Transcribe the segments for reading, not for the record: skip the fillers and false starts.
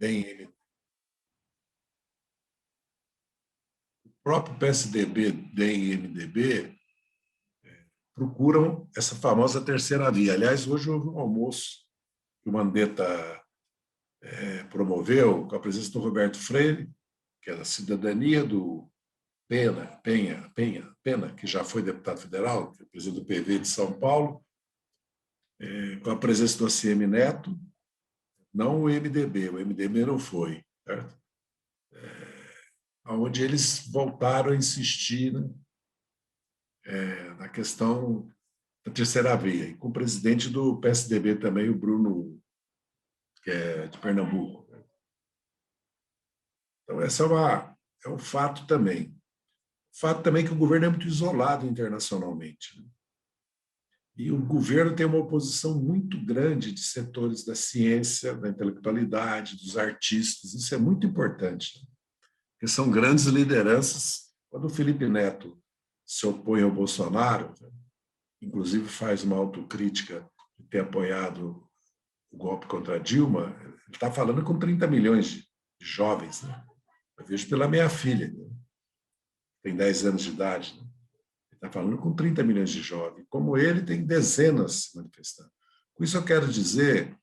DEM, o próprio PSDB, DEM e MDB procuram essa famosa terceira via. Aliás, hoje houve um almoço que o Mandetta promoveu com a presença do Roberto Freire, que é da cidadania, do Pena, que já foi deputado federal, que é presidente do PV de São Paulo, com a presença do ACM Neto, não o MDB não foi, certo? Onde eles voltaram a insistir, né, na questão da terceira via, e com o presidente do PSDB também, o Bruno, que é de Pernambuco. Então, esse é um fato também. Fato também que o governo é muito isolado internacionalmente, né? E o governo tem uma oposição muito grande de setores da ciência, da intelectualidade, dos artistas. Isso é muito importante, né? Porque são grandes lideranças. Quando o Felipe Neto se opõe ao Bolsonaro, inclusive faz uma autocrítica de ter apoiado o golpe contra a Dilma, ele está falando com 30 milhões de jovens, né? Eu vejo pela minha filha, né? Tem 10 anos de idade, né? Ele está falando com 30 milhões de jovens. Como ele, tem dezenas se manifestando. Com isso eu quero dizer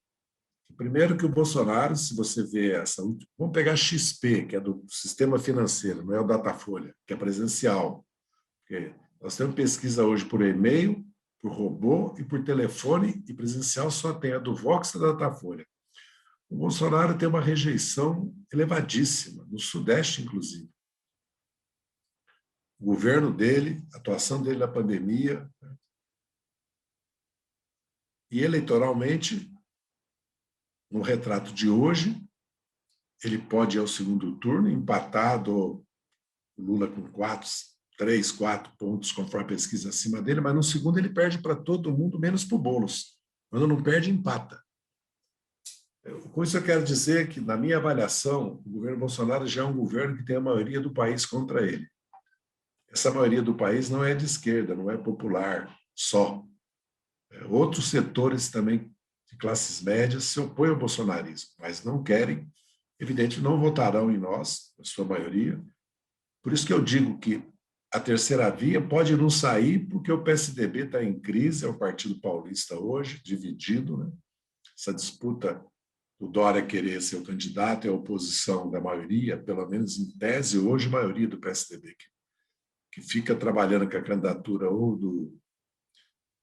que, primeiro, que o Bolsonaro, se você vê essa... Vamos pegar XP, que é do sistema financeiro, não é o Datafolha, que é presencial. Porque nós temos pesquisa hoje por e-mail, por robô e por telefone, e presencial só tem a do Vox e da Datafolha. O Bolsonaro tem uma rejeição elevadíssima, no Sudeste, inclusive. O governo dele, a atuação dele na pandemia, e eleitoralmente, no retrato de hoje, ele pode ir ao segundo turno, empatado, o Lula com 3, 4 pontos, conforme a pesquisa acima dele, mas no segundo ele perde para todo mundo, menos para o Boulos. Quando não perde, empata. Com isso eu quero dizer que, na minha avaliação, o governo Bolsonaro já é um governo que tem a maioria do país contra ele. Essa maioria do país não é de esquerda, não é popular só. Outros setores também de classes médias se opõem ao bolsonarismo, mas não querem, evidente, não votarão em nós, a sua maioria. Por isso que eu digo que a terceira via pode não sair, porque o PSDB está em crise, é o Partido Paulista hoje, dividido, né? Essa disputa, o Dória querer ser o candidato, é a oposição da maioria, pelo menos em tese, hoje, a maioria do PSDB, que fica trabalhando com a candidatura ou do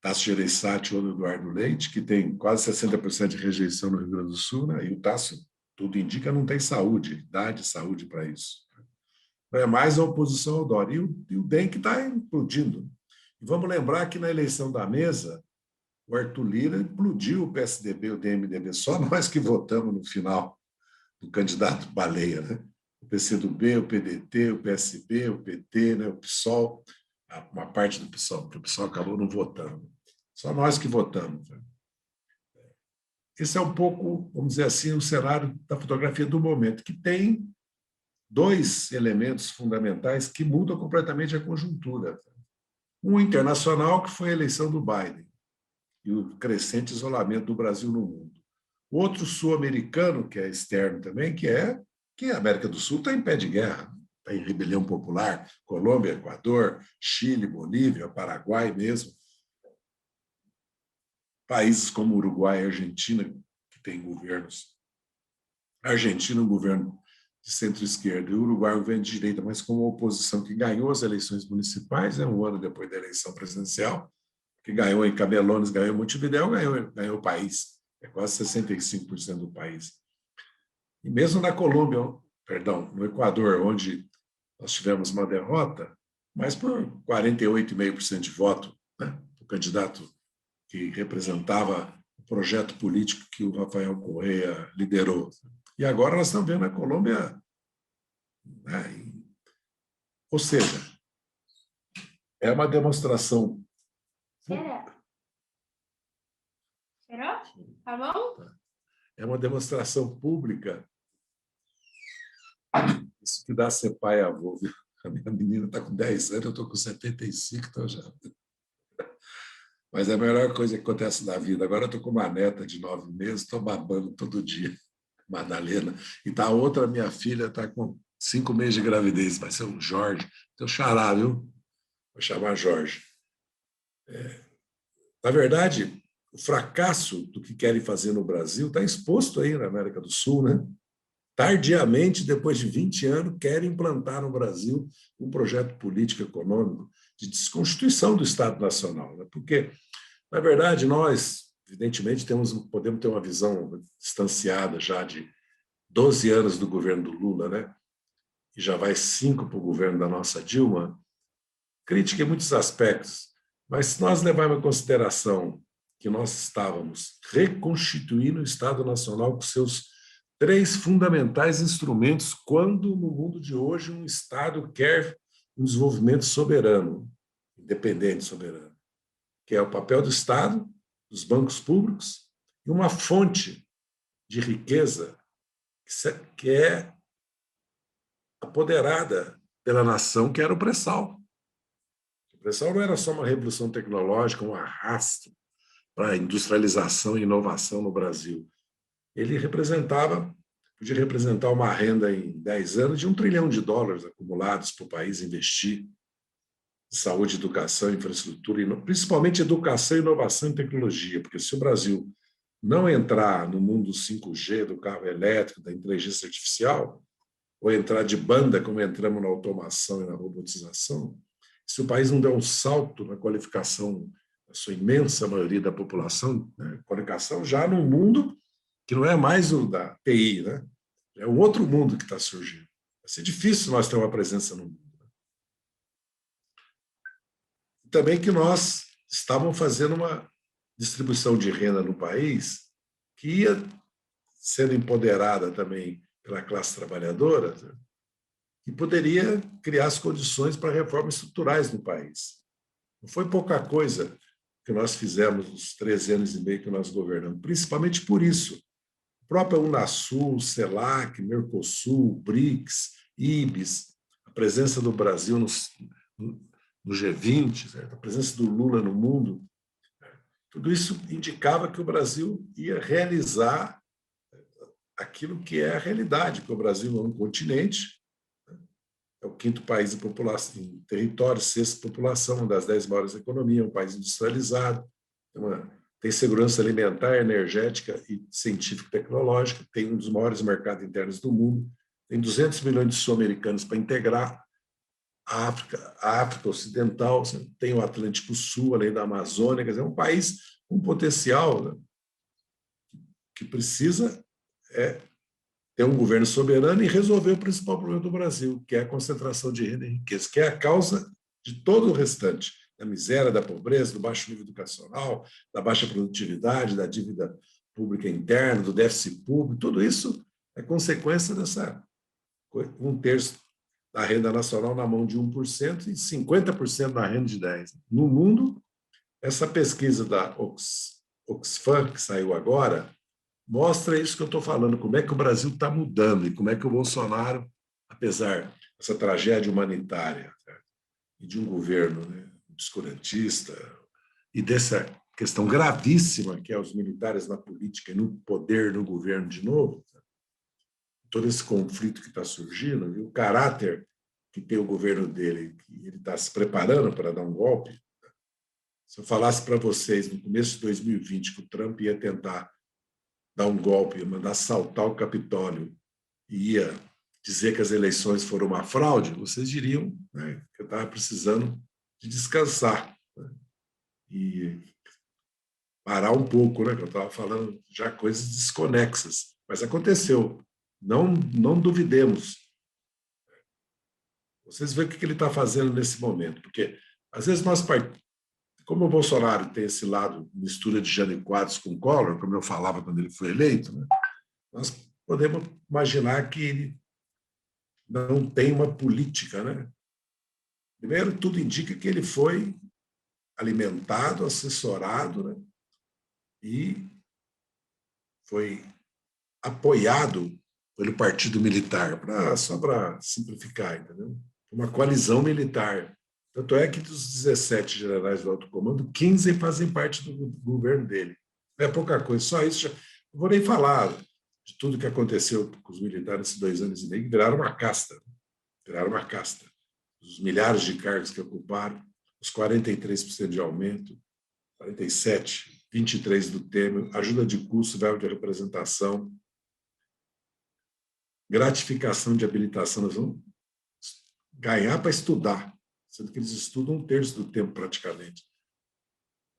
Tasso Gereissati ou do Eduardo Leite, que tem quase 60% de rejeição no Rio Grande do Sul, né? E o Tasso, tudo indica, não tem saúde, idade e saúde para isso. É mais a oposição ao Dória. E o DEM que está implodindo. E vamos lembrar que na eleição da mesa, o Arthur Lira implodiu o PSDB, o DMDB, só nós que votamos no final do candidato Baleia, né? O PCdoB, o PDT, o PSB, o PT, né? O PSOL, uma parte do PSOL, porque o PSOL acabou não votando. Só nós que votamos. Né? Esse é um pouco, vamos dizer assim, o cenário da fotografia do momento, que tem 2 elementos fundamentais que mudam completamente a conjuntura. Um internacional, que foi a eleição do Biden, e o crescente isolamento do Brasil no mundo. Outro sul-americano, que é externo também, que a América do Sul está em pé de guerra, está em rebelião popular, Colômbia, Equador, Chile, Bolívia, Paraguai mesmo. Países como Uruguai e Argentina, que têm governos. A Argentina, um governo de centro-esquerda, e o Uruguai, um governo de direita, mas com uma oposição que ganhou as eleições municipais, um ano depois da eleição presidencial, que ganhou em Cabelones, ganhou em Montevidéu, ganhou o país. É quase 65% do país. E mesmo na Colômbia, no Equador, onde nós tivemos uma derrota, mas por 48,5% de voto, né? O candidato que representava o projeto político que o Rafael Correa liderou. E agora nós estamos vendo a Colômbia, né? Ou seja, é uma demonstração. Será? Tá bom? É uma demonstração pública. Isso que dá ser pai e avô. Viu? A minha menina está com 10 anos, eu estou com 75, então já... Mas é a melhor coisa que acontece na vida. Agora eu estou com uma neta de 9 meses, estou babando todo dia. Madalena. E tá a outra, minha filha, está com 5 meses de gravidez, vai ser o Jorge. Teu xará, viu? Vou chamar Jorge. Na verdade, o fracasso do que querem fazer no Brasil está exposto aí na América do Sul, né? Tardiamente, depois de 20 anos, querem implantar no Brasil um projeto político econômico de desconstituição do Estado Nacional, né? Porque, na verdade, nós, evidentemente, podemos ter uma visão distanciada já de 12 anos do governo do Lula, né? E já vai 5 para o governo da nossa Dilma, crítica em muitos aspectos, mas se nós levarmos em consideração que nós estávamos reconstituindo o Estado Nacional com seus 3 fundamentais instrumentos, quando no mundo de hoje um Estado quer um desenvolvimento soberano, independente soberano, que é o papel do Estado, dos bancos públicos, e uma fonte de riqueza que é apoderada pela nação, que era o pré-sal. O pré-sal não era só uma revolução tecnológica, um arrasto para a industrialização e inovação no Brasil. Ele podia representar uma renda em 10 anos de $1 trilhão acumulados para o país investir em saúde, educação, infraestrutura, principalmente educação, inovação e tecnologia, porque se o Brasil não entrar no mundo 5G, do carro elétrico, da inteligência artificial, ou entrar de banda, como entramos na automação e na robotização, se o país não der um salto na qualificação da sua imensa maioria da população, né, qualificação já num mundo que não é mais o da TI, né? É um outro mundo que está surgindo. Vai ser difícil nós ter uma presença no mundo. E também que nós estávamos fazendo uma distribuição de renda no país que ia sendo empoderada também pela classe trabalhadora, e poderia criar as condições para reformas estruturais no país. Não foi pouca coisa que nós fizemos nos 13 anos e meio que nós governamos, principalmente por isso. A própria Unasul, CELAC, Mercosul, BRICS, IBS, a presença do Brasil no G20, certo? A presença do Lula no mundo, tudo isso indicava que o Brasil ia realizar aquilo que é a realidade, que o Brasil é um continente, é o 5º país em população, em território, 6ª população, uma das 10 maiores economias, um país industrializado, tem segurança alimentar, energética e científica e tecnológica, tem um dos maiores mercados internos do mundo, tem 200 milhões de sul-americanos para integrar a África Ocidental, tem o Atlântico Sul, além da Amazônia, quer dizer, é um país com potencial, né, que precisa ter um governo soberano e resolver o principal problema do Brasil, que é a concentração de renda e riqueza, que é a causa de todo o restante, da miséria, da pobreza, do baixo nível educacional, da baixa produtividade, da dívida pública interna, do déficit público, tudo isso é consequência dessa 1/3 da renda nacional na mão de 1% e 50% na renda de 10%. No mundo, essa pesquisa da Oxfam, que saiu agora, mostra isso que eu estou falando, como é que o Brasil está mudando e como é que o Bolsonaro, apesar dessa tragédia humanitária, certo? E de um governo, né, obscurantista e dessa questão gravíssima que é os militares na política e no poder no governo de novo, certo? Todo esse conflito que está surgindo, e o caráter que tem o governo dele, que ele está se preparando para dar um golpe. Se eu falasse para vocês no começo de 2020 que o Trump ia tentar dar um golpe, mandar assaltar o Capitólio e ia dizer que as eleições foram uma fraude, vocês diriam, né, que eu estava precisando de descansar, né, e parar um pouco, né, que eu estava falando já coisas desconexas. Mas aconteceu. Não duvidemos. Vocês veem o que ele está fazendo nesse momento, porque às vezes como o Bolsonaro tem esse lado, mistura de Jânio Quadros com Collor, como eu falava quando ele foi eleito, né, nós podemos imaginar que ele não tem uma política, né? Primeiro, tudo indica que ele foi alimentado, assessorado, né, e foi apoiado pelo partido militar, só para simplificar, entendeu? Uma coalizão militar. Tanto é que dos 17 generais do alto comando, 15 fazem parte do governo dele. Não é pouca coisa, só isso. Não vou nem falar. de tudo que aconteceu com os militares nesses 2 anos e meio, viraram uma casta. Viraram uma casta. Os milhares de cargos que ocuparam, os 43% de aumento, 47%, 23% do Temer, ajuda de custo, verba de representação, gratificação de habilitação. Nós vamos ganhar para estudar, sendo que eles estudam 1/3 do tempo praticamente.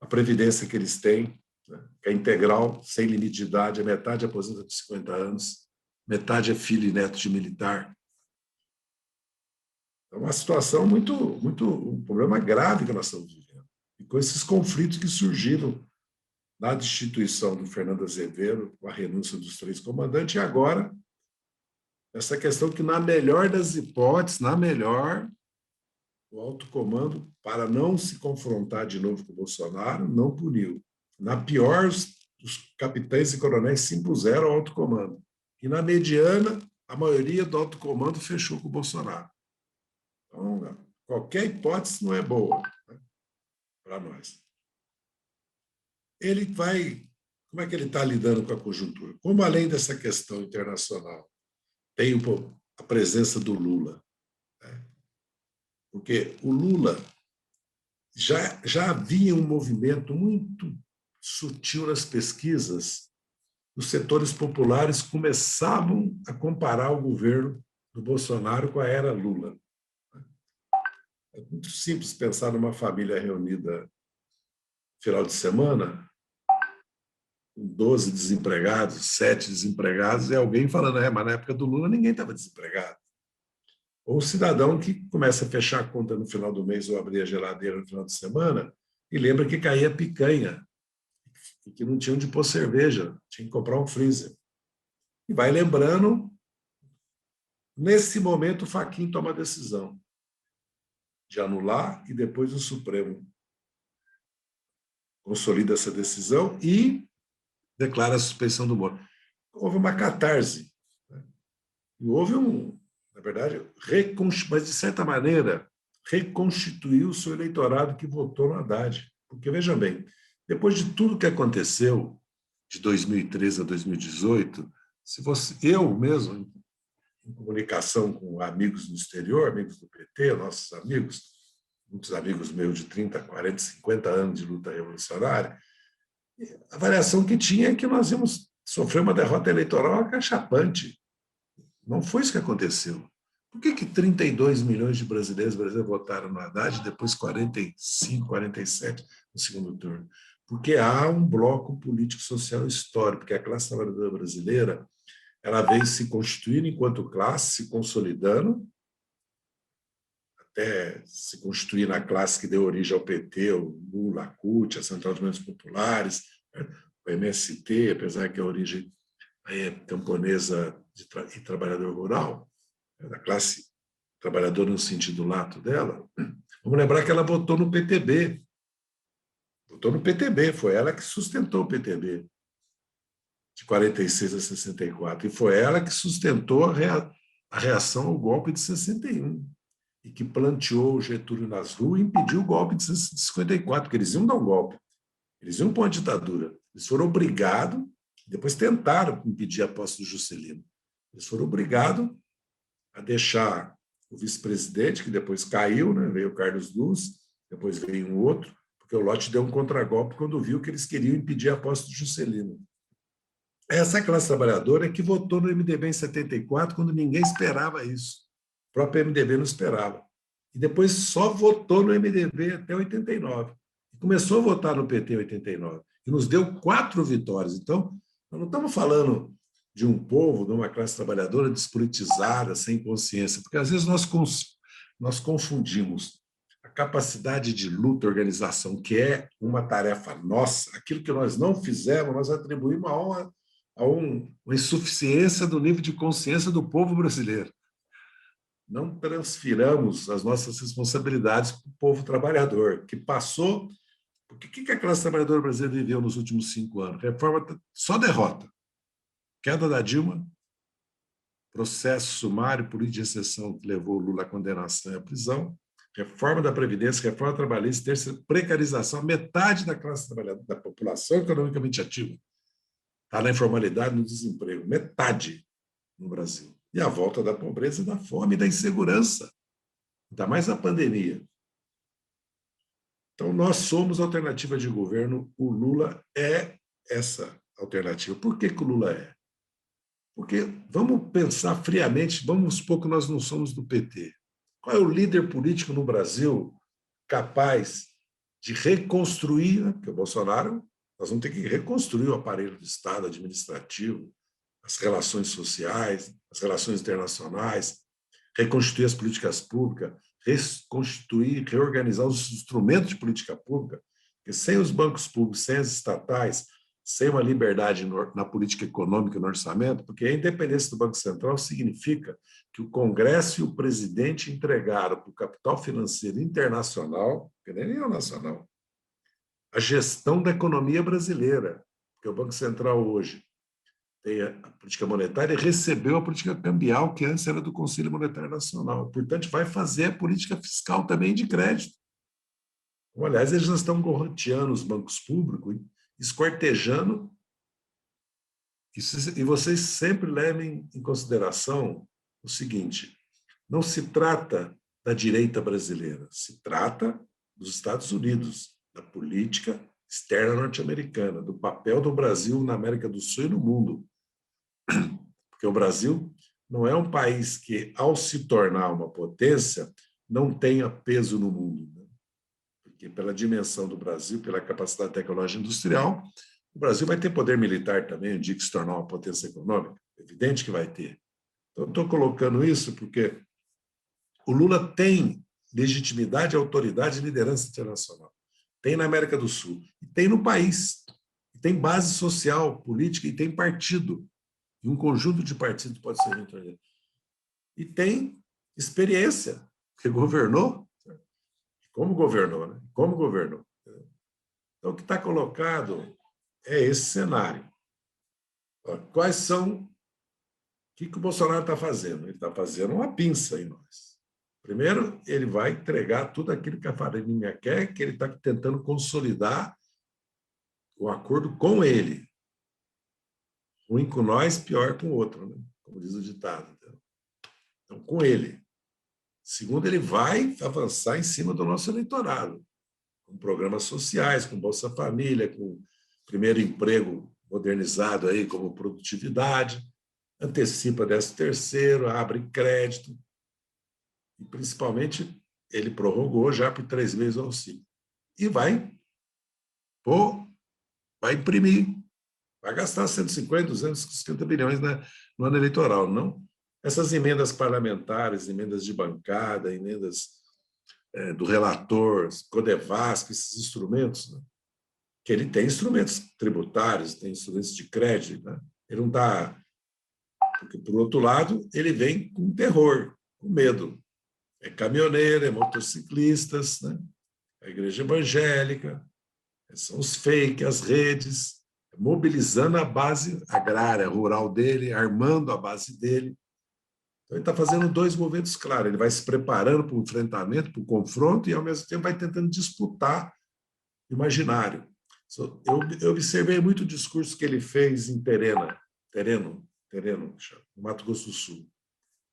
A previdência que eles têm, né, que é integral, sem limite de idade, a metade aposenta com 50 anos, metade é filho e neto de militar. É uma situação um problema grave que nós estamos vivendo. E com esses conflitos que surgiram na destituição do Fernando Azevedo, com a renúncia dos 3 comandantes, e agora essa questão que, na melhor das hipóteses, o alto comando, para não se confrontar de novo com o Bolsonaro, não puniu. Na pior, os capitães e coronéis se impuseram ao alto comando. E na mediana, a maioria do alto comando fechou com o Bolsonaro. Então, qualquer hipótese não é boa, né, para nós. Ele vai... Como é que ele está lidando com a conjuntura? Como, além dessa questão internacional, tem a presença do Lula, né? Porque o Lula já havia um movimento muito sutil nas pesquisas, os setores populares começavam a comparar o governo do Bolsonaro com a era Lula. É muito simples pensar numa família reunida no final de semana, com 12 desempregados, 7 desempregados, e alguém falando, mas na época do Lula ninguém estava desempregado. Ou o cidadão que começa a fechar a conta no final do mês ou abrir a geladeira no final de semana e lembra que caía picanha e que não tinha onde pôr cerveja, tinha que comprar um freezer. E vai lembrando, nesse momento o Fachin toma a decisão de anular e depois o Supremo consolida essa decisão e declara a suspeição do Moro. Houve uma catarse, né? E houve na verdade, mas de certa maneira, reconstituiu o seu eleitorado que votou no Haddad. Porque, veja bem, depois de tudo que aconteceu de 2013 a 2018, se fosse eu mesmo, em comunicação com amigos no exterior, amigos do PT, nossos amigos, muitos amigos meus de 30, 40, 50 anos de luta revolucionária, a avaliação que tinha é que nós íamos sofrer uma derrota eleitoral acachapante. Não foi isso que aconteceu. Por que 32 milhões de brasileiros votaram no Haddad e depois 45, 47 no segundo turno? Porque há um bloco político-social histórico, porque a classe trabalhadora brasileira ela veio se constituindo enquanto classe, se consolidando, até se constituir na classe que deu origem ao PT, o Lula, a CUT, a Central dos Movimentos Populares, o MST, apesar que a origem é camponesa e trabalhador rural, da classe trabalhadora no sentido lato dela, vamos lembrar que ela votou no PTB. Votou no PTB, foi ela que sustentou o PTB, de 46 a 64, e foi ela que sustentou a reação ao golpe de 61, e que planteou o Getúlio nas ruas e impediu o golpe de 54, porque eles iam dar um golpe, eles iam pôr uma ditadura. Eles foram obrigados, depois tentaram impedir a posse do Juscelino, eles foram obrigados a deixar o vice-presidente, que depois caiu, né? Veio o Carlos Luz, depois veio um outro, porque o Lott deu um contragolpe quando viu que eles queriam impedir a posse do Juscelino. Essa classe trabalhadora é que votou no MDB em 74, quando ninguém esperava isso. O próprio MDB não esperava. E depois só votou no MDB até 89. E começou a votar no PT em 89. E nos deu 4 vitórias. Então, nós não estamos falando de um povo, de uma classe trabalhadora despolitizada, sem consciência, porque às vezes nós confundimos a capacidade de luta, organização, que é uma tarefa nossa, aquilo que nós não fizemos, nós atribuímos a uma insuficiência do nível de consciência do povo brasileiro. Não transfiramos as nossas responsabilidades para o povo trabalhador, que passou... Porque o que a classe trabalhadora brasileira viveu nos últimos 5 anos? Reforma, só derrota. Queda da Dilma, processo sumário, política de exceção que levou o Lula à condenação e à prisão, reforma da Previdência, reforma trabalhista, terceira, precarização, metade da classe trabalhadora, da população economicamente ativa está na informalidade, no desemprego, metade no Brasil. E a volta da pobreza, da fome e da insegurança, ainda mais a pandemia. Então, nós somos a alternativa de governo, o Lula é essa alternativa. Por que o Lula é? Porque vamos pensar friamente, vamos supor que nós não somos do PT. Qual é o líder político no Brasil capaz de reconstruir, né? Porque o Bolsonaro, nós vamos ter que reconstruir o aparelho do Estado administrativo, as relações sociais, as relações internacionais, reconstituir as políticas públicas, reconstituir, reorganizar os instrumentos de política pública, porque sem os bancos públicos, sem as estatais, sem uma liberdade na política econômica e no orçamento, porque a independência do Banco Central significa que o Congresso e o presidente entregaram para o capital financeiro internacional, que nem é o nacional, a gestão da economia brasileira, porque o Banco Central hoje tem a política monetária e recebeu a política cambial, que antes era do Conselho Monetário Nacional. Portanto, vai fazer a política fiscal também de crédito. Então, aliás, eles já estão gorroteando os bancos públicos, esquartejando. E vocês sempre levem em consideração o seguinte: não se trata da direita brasileira, se trata dos Estados Unidos, da política externa norte-americana, do papel do Brasil na América do Sul e no mundo. Porque o Brasil não é um país que, ao se tornar uma potência, não tenha peso no mundo. Né? Porque pela dimensão do Brasil, pela capacidade tecnológica industrial, o Brasil vai ter poder militar também, no dia que se tornar uma potência econômica. É evidente que vai ter. Então, estou colocando isso porque o Lula tem legitimidade, autoridade e liderança internacional. Tem na América do Sul, e tem no país. E tem base social, política, e tem partido. E um conjunto de partidos pode ser eleito. E tem experiência, porque governou. Como governou, né? Como governou. Então, o que está colocado é esse cenário. Quais são... O que o Bolsonaro está fazendo? Ele está fazendo uma pinça em nós. Primeiro, ele vai entregar tudo aquilo que a farinha quer, que ele está tentando consolidar o acordo com ele. Ruim com nós, pior com o outro, né? Como diz o ditado. Então, com ele. Segundo, ele vai avançar em cima do nosso eleitorado, com programas sociais, com Bolsa Família, com primeiro emprego modernizado aí como produtividade, antecipa 13º, abre crédito, e principalmente ele prorrogou já por 3 meses o auxílio. E vai imprimir, vai gastar 150, 250 bilhões no ano eleitoral, não? Essas emendas parlamentares, emendas de bancada, emendas do relator, Codevasco, esses instrumentos, né? Que ele tem instrumentos tributários, tem instrumentos de crédito, né? Ele não está... Porque, por outro lado, ele vem com terror, com medo. É caminhoneiro, é motociclistas, né? É a igreja evangélica, são os fake, as redes, mobilizando a base agrária, rural dele, armando a base dele. Então, ele está fazendo 2 movimentos claros. Ele vai se preparando para o enfrentamento, para o confronto, e, ao mesmo tempo, vai tentando disputar o imaginário. Eu observei muito o discurso que ele fez em Tereno, no Mato Grosso do Sul.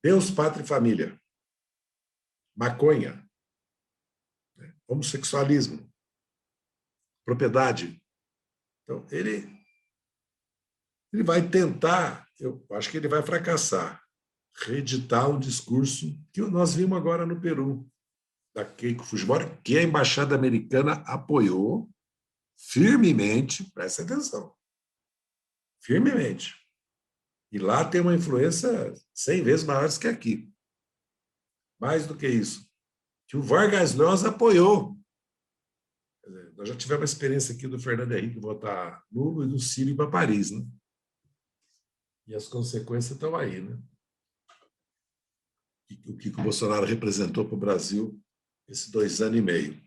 Deus, pátria e família. Maconha. Homossexualismo. Propriedade. Então, ele vai tentar, eu acho que ele vai fracassar, reeditar um discurso que nós vimos agora no Peru, da Keiko Fujimori, que a embaixada americana apoiou firmemente, presta atenção, firmemente. E lá tem uma influência 100 vezes maior que aqui. Mais do que isso, que o Vargas Llosa apoiou. Nós já tivemos a experiência aqui do Fernando Henrique votar nulo e do Ciro ir para Paris, né? E as consequências estão aí, né? O que o Bolsonaro representou para o Brasil esses 2 anos e meio.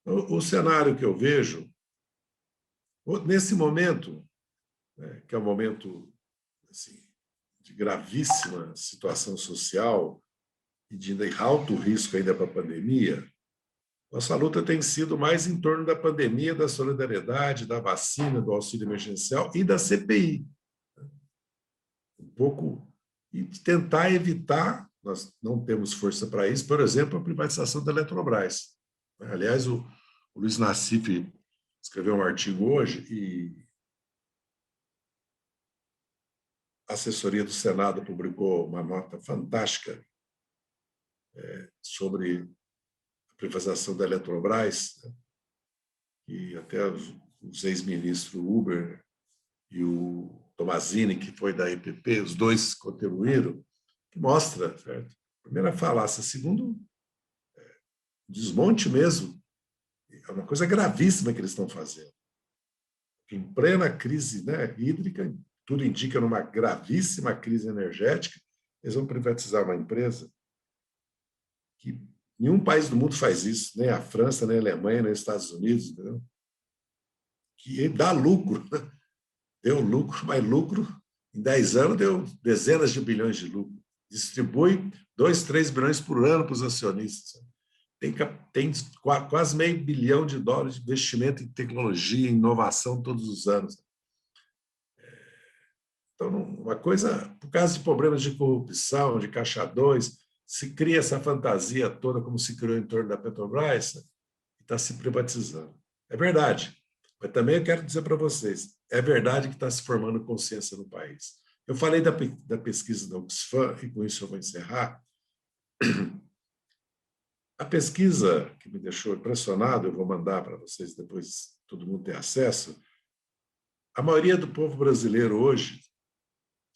O cenário que eu vejo, nesse momento, né, que é um momento assim, de gravíssima situação social e de alto risco ainda para a pandemia, Nossa luta tem sido mais em torno da pandemia, da solidariedade, da vacina, do auxílio emergencial e da CPI. Um pouco, e tentar evitar, nós não temos força para isso, por exemplo, a privatização da Eletrobras. Aliás, o Luiz Nassif escreveu um artigo hoje e a assessoria do Senado publicou uma nota fantástica sobre a privatização da Eletrobras, né? E até os ex-ministros Huber e o Tomazini, que foi da EPP, os dois contribuíram, que mostra, certo? Primeira falácia, segundo, desmonte mesmo. É uma coisa gravíssima que eles estão fazendo. Em plena crise, né, hídrica, tudo indica numa gravíssima crise energética, eles vão privatizar uma empresa que nenhum país do mundo faz isso, nem a França, nem a Alemanha, nem os Estados Unidos, entendeu? Que dá lucro, né? Deu lucro, mas lucro, em 10 anos, deu dezenas de bilhões de lucro. Distribui 2, 3 bilhões por ano para os acionistas. Tem quase $500 bilhão de investimento em tecnologia, em inovação todos os anos. Então, uma coisa, por causa de problemas de corrupção, de caixa 2, se cria essa fantasia toda, como se criou em torno da Petrobras, e está se privatizando. É verdade. Mas também eu quero dizer para vocês, é verdade que está se formando consciência no país. Eu falei da pesquisa da Oxfam, e com isso eu vou encerrar. A pesquisa que me deixou impressionado, eu vou mandar para vocês depois, todo mundo ter acesso. A maioria do povo brasileiro hoje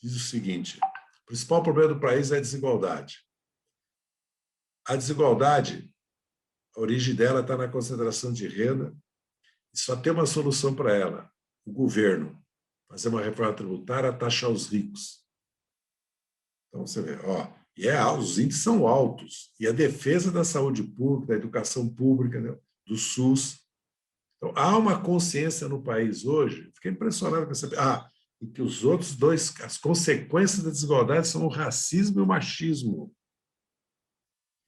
diz o seguinte: o principal problema do país é a desigualdade. A desigualdade, a origem dela está na concentração de renda, e só tem uma solução para ela: o governo fazer uma reforma tributária, taxar os ricos. Então, você vê, os índices são altos, e a defesa da saúde pública, da educação pública, né, do SUS. Então, há uma consciência no país hoje, fiquei impressionado com essa... e que os outros dois, as consequências da desigualdade são o racismo e o machismo.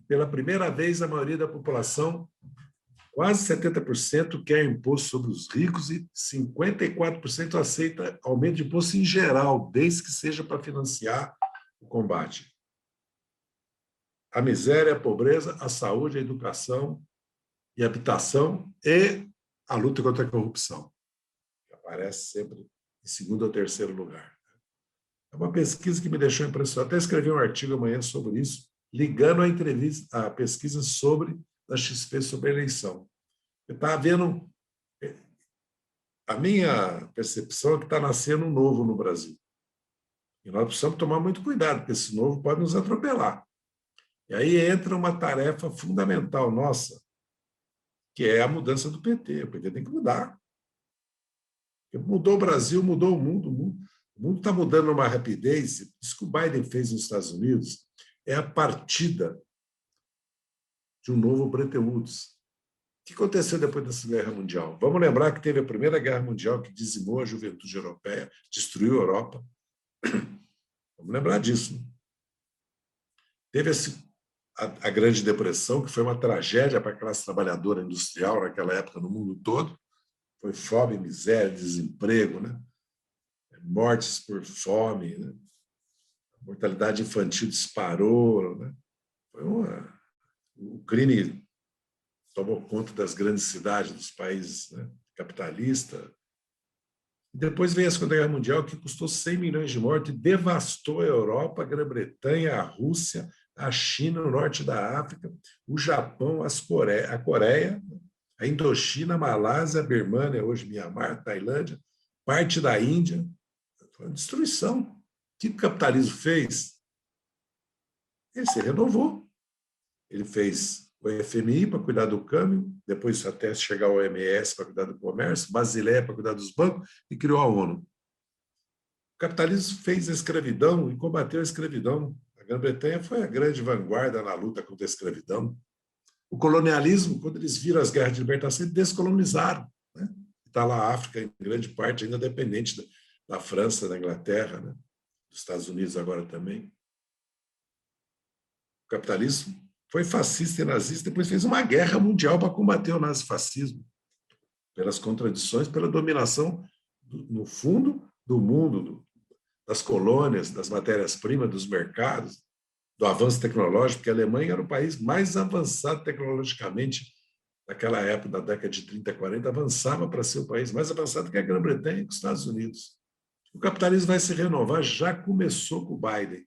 Pela primeira vez, a maioria da população, quase 70%, quer imposto sobre os ricos e 54% aceita aumento de imposto em geral, desde que seja para financiar o combate. A miséria, a pobreza, a saúde, a educação e a habitação e a luta contra a corrupção, que aparece sempre em segundo ou terceiro lugar. É uma pesquisa que me deixou impressionado. Até escrevi um artigo amanhã sobre isso, ligando a pesquisa da XP sobre a eleição. Eu estava vendo... A minha percepção é que está nascendo um novo no Brasil. E nós precisamos tomar muito cuidado, porque esse novo pode nos atropelar. E aí entra uma tarefa fundamental nossa, que é a mudança do PT. O PT tem que mudar. Porque mudou o Brasil, mudou o mundo. O mundo está mudando numa rapidez. Isso que o Biden fez nos Estados Unidos é a partida de um novo Bretton Woods. O que aconteceu depois da Segunda Guerra Mundial? Vamos lembrar que teve a Primeira Guerra Mundial, que dizimou a juventude europeia, destruiu a Europa. Vamos lembrar disso. Teve a Grande Depressão, que foi uma tragédia para a classe trabalhadora industrial naquela época no mundo todo. Foi fome, miséria, desemprego, né? Mortes por fome, né? A mortalidade infantil disparou, né? O crime tomou conta das grandes cidades dos países, né, capitalistas. E depois veio a Segunda Guerra Mundial, que custou 100 milhões de mortes e devastou a Europa, a Grã-Bretanha, a Rússia, a China, o norte da África, o Japão, a Coreia, a Indochina, a Malásia, a Birmânia, hoje Mianmar, a Tailândia, parte da Índia. Foi uma destruição. O que o capitalismo fez? Ele se renovou. Ele fez o FMI para cuidar do câmbio, depois até chegar ao OMS para cuidar do comércio, Basileia para cuidar dos bancos e criou a ONU. O capitalismo fez a escravidão e combateu a escravidão. A Grã-Bretanha foi a grande vanguarda na luta contra a escravidão. O colonialismo, quando eles viram as guerras de libertação, eles descolonizaram. Né? Está lá a África, em grande parte, ainda dependente da França, da Inglaterra, né? Dos Estados Unidos agora também. O capitalismo foi fascista e nazista, depois fez uma guerra mundial para combater o nazifascismo, pelas contradições, pela dominação, no fundo, do mundo, das colônias, das matérias-primas, dos mercados, do avanço tecnológico, porque a Alemanha era o país mais avançado tecnologicamente naquela época, da década de 30, 40, avançava para ser o país mais avançado que a Grã-Bretanha e os Estados Unidos. O capitalismo vai se renovar, já começou com o Biden,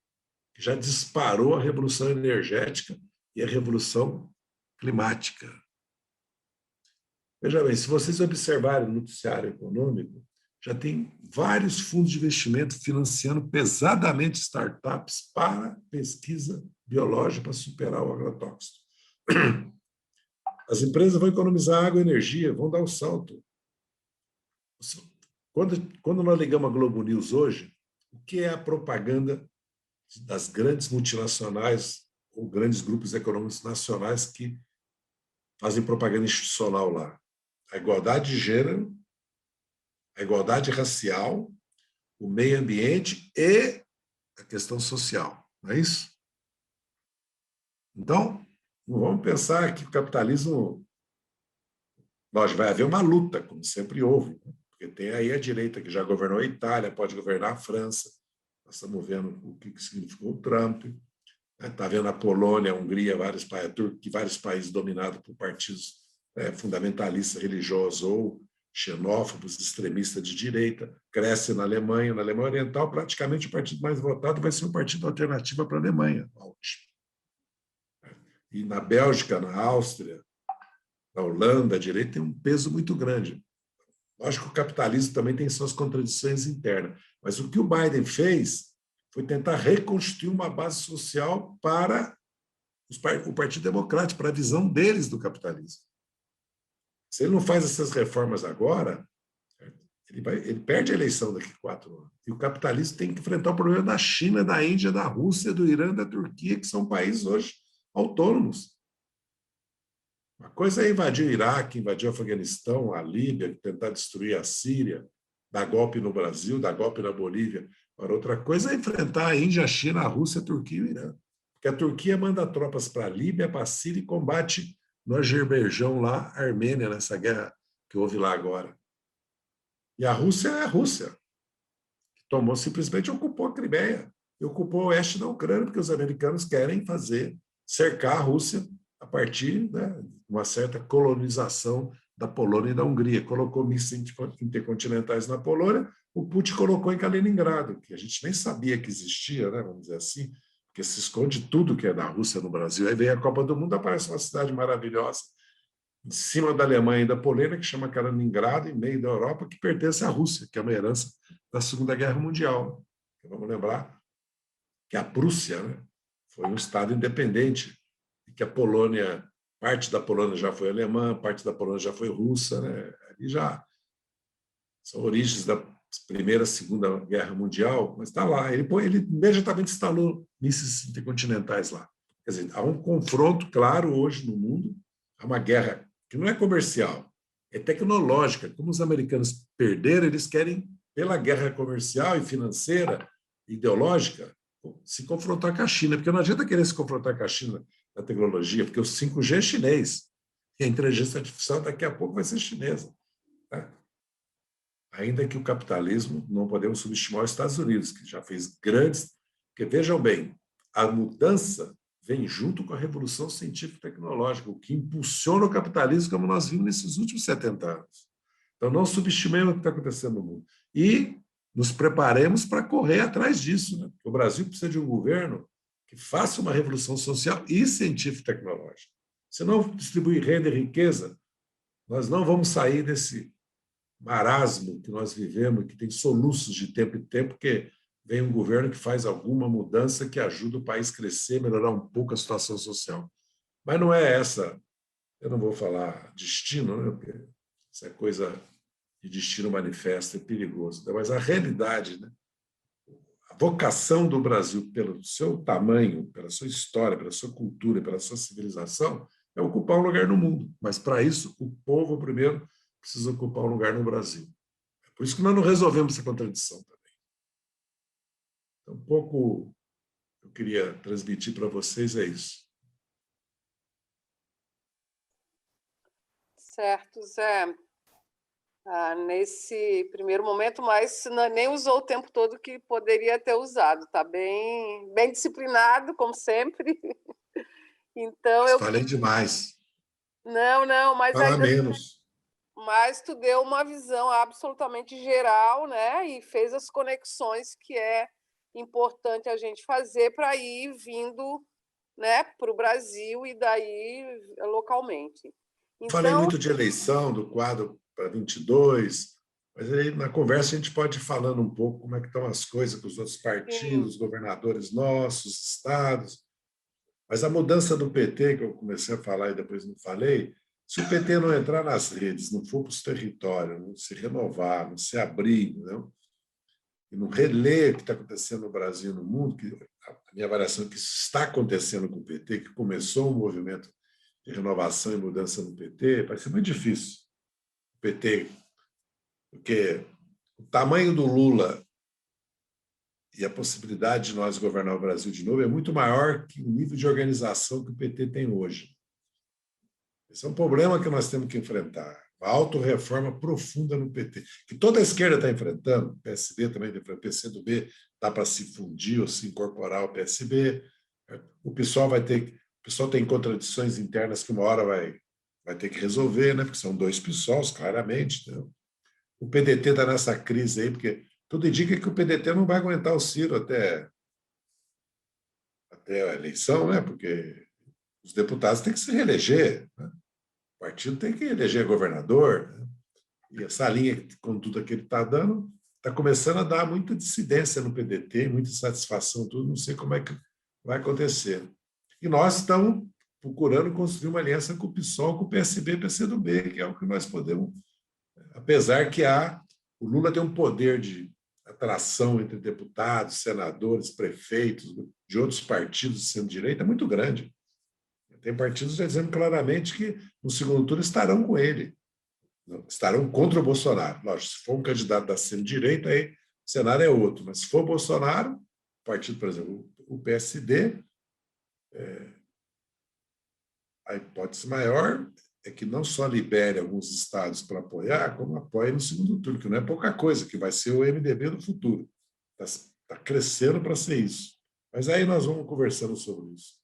que já disparou a revolução energética e a revolução climática. Veja bem, se vocês observarem o noticiário econômico, já tem vários fundos de investimento financiando pesadamente startups para pesquisa biológica para superar o agrotóxico. As empresas vão economizar água e energia, vão dar o salto. Quando nós ligamos a Globo News hoje, o que é a propaganda das grandes multinacionais ou grandes grupos econômicos nacionais que fazem propaganda institucional lá? A igualdade de gênero, a igualdade racial, o meio ambiente e a questão social, não é isso? Então, não vamos pensar que o capitalismo... Nós vai haver uma luta, como sempre houve, né? Porque tem aí a direita que já governou a Itália, pode governar a França, nós estamos vendo o que significou o Trump, está vendo a Polônia, a Hungria, vários países dominados por partidos fundamentalistas religiosos ou xenófobos, extremistas de direita, cresce na Alemanha Oriental, praticamente o partido mais votado vai ser um partido alternativo para a Alemanha. E na Bélgica, na Áustria, na Holanda, a direita tem um peso muito grande. Lógico que o capitalismo também tem suas contradições internas, mas o que o Biden fez foi tentar reconstruir uma base social para o Partido Democrático, para a visão deles do capitalismo. Se ele não faz essas reformas agora, ele perde a eleição daqui a 4 anos. E o capitalismo tem que enfrentar o problema da China, da Índia, da Rússia, do Irã, da Turquia, que são países hoje autônomos. Uma coisa é invadir o Iraque, invadir o Afeganistão, a Líbia, tentar destruir a Síria, dar golpe no Brasil, dar golpe na Bolívia. Agora, outra coisa é enfrentar a Índia, a China, a Rússia, a Turquia e o Irã. Porque a Turquia manda tropas para a Líbia, para a Síria e combate no Azerbaijão, lá, a Armênia, nessa guerra que houve lá agora. E a Rússia é a Rússia, que tomou, simplesmente ocupou a Crimeia e ocupou o oeste da Ucrânia, porque os americanos querem cercar a Rússia a partir de uma certa colonização da Polônia e da Hungria. Colocou mísseis intercontinentais na Polônia, o Putin colocou em Kaliningrado, que a gente nem sabia que existia, né, vamos dizer assim, porque se esconde tudo que é da Rússia no Brasil. Aí vem a Copa do Mundo, aparece uma cidade maravilhosa, em cima da Alemanha e da Polônia, que chama Kaliningrado, em meio da Europa, que pertence à Rússia, que é uma herança da Segunda Guerra Mundial. Vamos lembrar que a Prússia, né, foi um Estado independente, e que a Polônia, parte da Polônia já foi alemã, parte da Polônia já foi russa, né? Ali já são origens da Primeira e Segunda Guerra Mundial, mas está lá. Ele imediatamente instalou mísseis intercontinentais lá. Quer dizer, há um confronto claro hoje no mundo, há uma guerra que não é comercial, é tecnológica. Como os americanos perderam, eles querem, pela guerra comercial e financeira, ideológica, se confrontar com a China, porque não adianta querer se confrontar com a China na tecnologia, porque o 5G é chinês, e a inteligência artificial daqui a pouco vai ser chinesa. Tá? Ainda que o capitalismo, não podemos subestimar os Estados Unidos, que já fez grandes... Porque, vejam bem, a mudança vem junto com a revolução científica e tecnológica, o que impulsiona o capitalismo, como nós vimos nesses últimos 70 anos. Então, não subestimemos o que está acontecendo no mundo. E nos preparemos para correr atrás disso. Né? O Brasil precisa de um governo que faça uma revolução social e científica e tecnológica. Se não distribuir renda e riqueza, nós não vamos sair desse marasmo que nós vivemos, que tem soluços de tempo em tempo, porque vem um governo que faz alguma mudança que ajuda o país a crescer, melhorar um pouco a situação social. Mas não é essa, eu não vou falar destino, né? Porque essa coisa de destino manifesto é perigoso, mas a realidade, né? A vocação do Brasil, pelo seu tamanho, pela sua história, pela sua cultura, pela sua civilização, é ocupar um lugar no mundo. Mas, para isso, o povo, primeiro, precisa ocupar um lugar no Brasil. É por isso que nós não resolvemos essa contradição também. Então, um pouco eu queria transmitir para vocês é isso. Certo, Zé. Nesse primeiro momento, mas nem usou o tempo todo que poderia ter usado. Está bem disciplinado, como sempre. Então, Falei demais. Não, mas Fala ainda... menos. Mas tu deu uma visão absolutamente geral, né? E fez as conexões que é importante a gente fazer para ir vindo, né, para o Brasil e daí localmente. Falei Então, muito de eleição, do quadro para 22, mas aí na conversa a gente pode ir falando um pouco como é que estão as coisas com os outros partidos, sim, governadores nossos, estados. Mas a mudança do PT, que eu comecei a falar e depois não falei, se o PT não entrar nas redes, não for para os territórios, não se renovar, não se abrir, não, e não reler o que está acontecendo no Brasil e no mundo, que a minha avaliação é que isso está acontecendo com o PT, que começou um movimento de renovação e mudança no PT, vai ser muito difícil. O PT, porque o tamanho do Lula e a possibilidade de nós governar o Brasil de novo é muito maior que o nível de organização que o PT tem hoje. Esse é um problema que nós temos que enfrentar. A autorreforma profunda no PT, que toda a esquerda está enfrentando, o PSB também, o PCdoB dá para se fundir ou se incorporar ao PSB. O pessoal tem contradições internas que uma hora vai ter que resolver, né? Porque são dois PSOLs, claramente. Né? O PDT está nessa crise aí, porque tudo indica que o PDT não vai aguentar o Ciro até a eleição, né? Porque os deputados têm que se reeleger, né? O partido tem que eleger governador, né? E essa linha, com tudo que ele está dando, está começando a dar muita dissidência no PDT, muita insatisfação, tudo, não sei como é que vai acontecer. E nós estamos procurando construir uma aliança com o PSOL, com o PSB e o PCdoB, que é o que nós podemos, apesar que o Lula tem um poder de atração entre deputados, senadores, prefeitos, de outros partidos de centro-direita muito grande. Tem partidos já dizendo claramente que no segundo turno estarão com ele, estarão contra o Bolsonaro. Lógico, se for um candidato da centro-direita, aí o cenário é outro, mas se for Bolsonaro, o partido, por exemplo, o PSD, a hipótese maior é que não só libere alguns estados para apoiar, como apoie no segundo turno, que não é pouca coisa, que vai ser o MDB do futuro. Está crescendo para ser isso. Mas aí nós vamos conversando sobre isso.